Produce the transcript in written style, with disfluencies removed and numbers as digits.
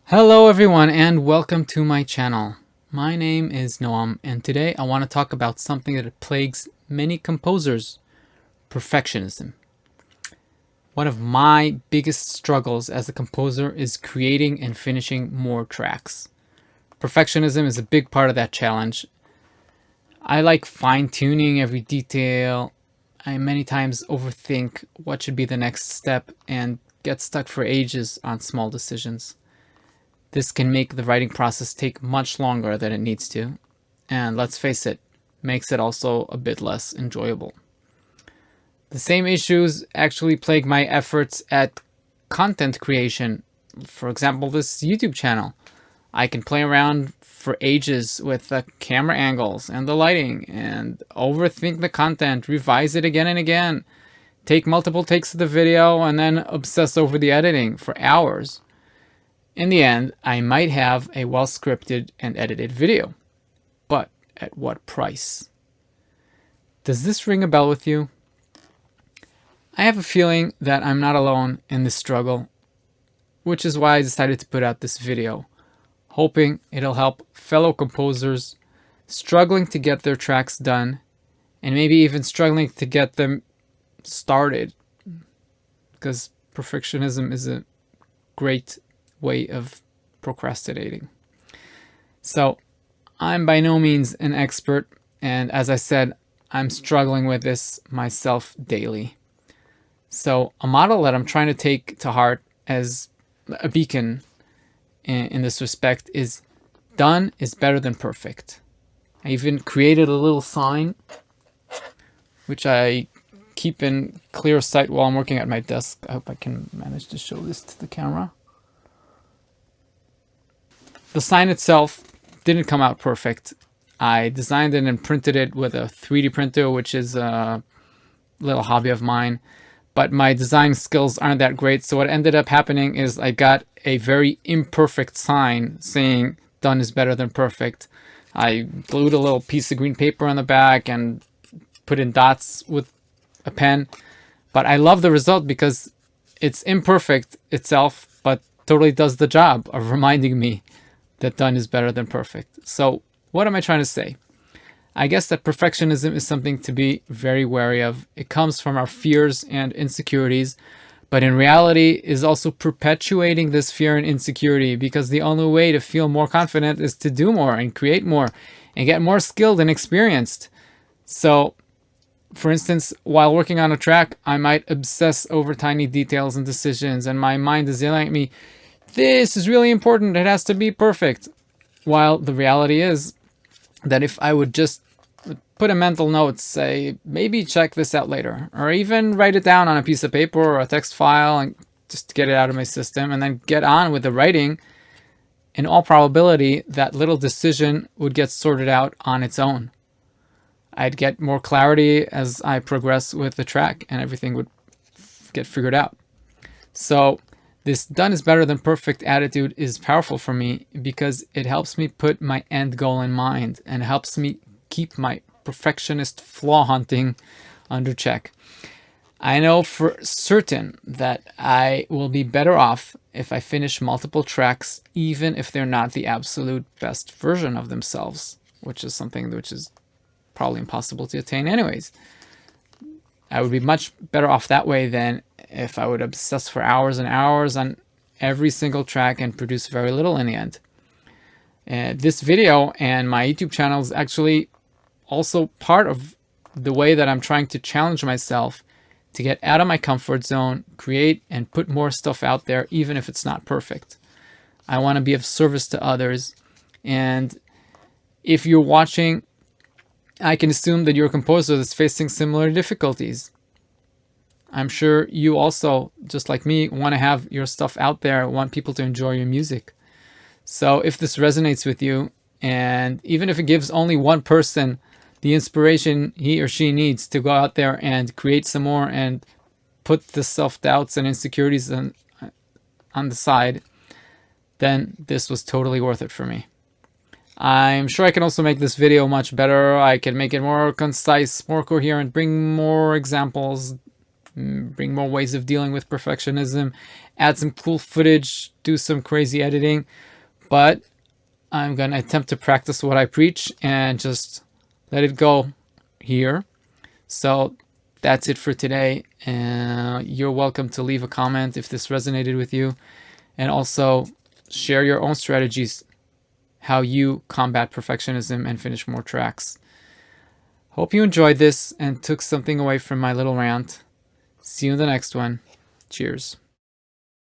Hello everyone and welcome to my channel. My name is Noam and today I want to talk about something that plagues many composers, perfectionism. One of my biggest struggles as a composer is creating and finishing more tracks. Perfectionism is a big part of that challenge. I like fine-tuning every detail. I many times overthink what should be the next step and get stuck for ages on small decisions. This can make the writing process take much longer than it needs to, and let's face it, makes it also a bit less enjoyable. The same issues actually plague my efforts at content creation. For example, this YouTube channel. I can play around for ages with the camera angles and the lighting and overthink the content, revise it again and again, take multiple takes of the video, and then obsess over the editing for hours. In the end, I might have a well-scripted and edited video, but at what price? Does this ring a bell with you? I have a feeling that I'm not alone in this struggle, which is why I decided to put out this video, hoping it'll help fellow composers struggling to get their tracks done, and maybe even struggling to get them started, because perfectionism is a great way of procrastinating. So I'm by no means an expert, and as I said, I'm struggling with this myself daily. So a model that I'm trying to take to heart as a beacon in this respect is done is better than perfect. I even created a little sign which I keep in clear sight while I'm working at my desk. I hope I can manage to show this to the camera. The sign itself didn't come out perfect. I designed it and printed it with a 3D printer, which is a little hobby of mine. But my design skills aren't that great, so what ended up happening is I got a very imperfect sign saying done is better than perfect. I glued a little piece of green paper on the back and put in dots with a pen. But I love the result because it's imperfect itself, but totally does the job of reminding me that done is better than perfect. So what am I trying to say? I guess that perfectionism is something to be very wary of. It comes from our fears and insecurities, but in reality is also perpetuating this fear and insecurity, because the only way to feel more confident is to do more and create more and get more skilled and experienced. So for instance, while working on a track, I might obsess over tiny details and decisions, and my mind is yelling at me, this is really important, it has to be perfect. While the reality is that if I would just put a mental note, say, maybe check this out later, or even write it down on a piece of paper or a text file and just get it out of my system and then get on with the writing, in all probability, that little decision would get sorted out on its own. I'd get more clarity as I progress with the track and everything would get figured out. So this done is better than perfect attitude is powerful for me because it helps me put my end goal in mind and helps me keep my perfectionist flaw hunting under check. I know for certain that I will be better off if I finish multiple tracks, even if they're not the absolute best version of themselves, which is something which is probably impossible to attain anyways. I would be much better off that way than if I would obsess for hours and hours on every single track and produce very little in the end. This video and my YouTube channel is actually also part of the way that I'm trying to challenge myself to get out of my comfort zone, create and put more stuff out there, even if it's not perfect. I want to be of service to others. And if you're watching, I can assume that you're a composer that's facing similar difficulties. I'm sure you also, just like me, want to have your stuff out there, want people to enjoy your music. So if this resonates with you, and even if it gives only one person the inspiration he or she needs to go out there and create some more and put the self-doubts and insecurities on the side, then this was totally worth it for me. I'm sure I can also make this video much better. I can make it more concise, more coherent, bring more examples, bring more ways of dealing with perfectionism, add some cool footage, do some crazy editing. But I'm going to attempt to practice what I preach and just let it go here. So that's it for today. You're welcome to leave a comment if this resonated with you. And also share your own strategies, how you combat perfectionism and finish more tracks. Hope you enjoyed this and took something away from my little rant. See you in the next one. Cheers.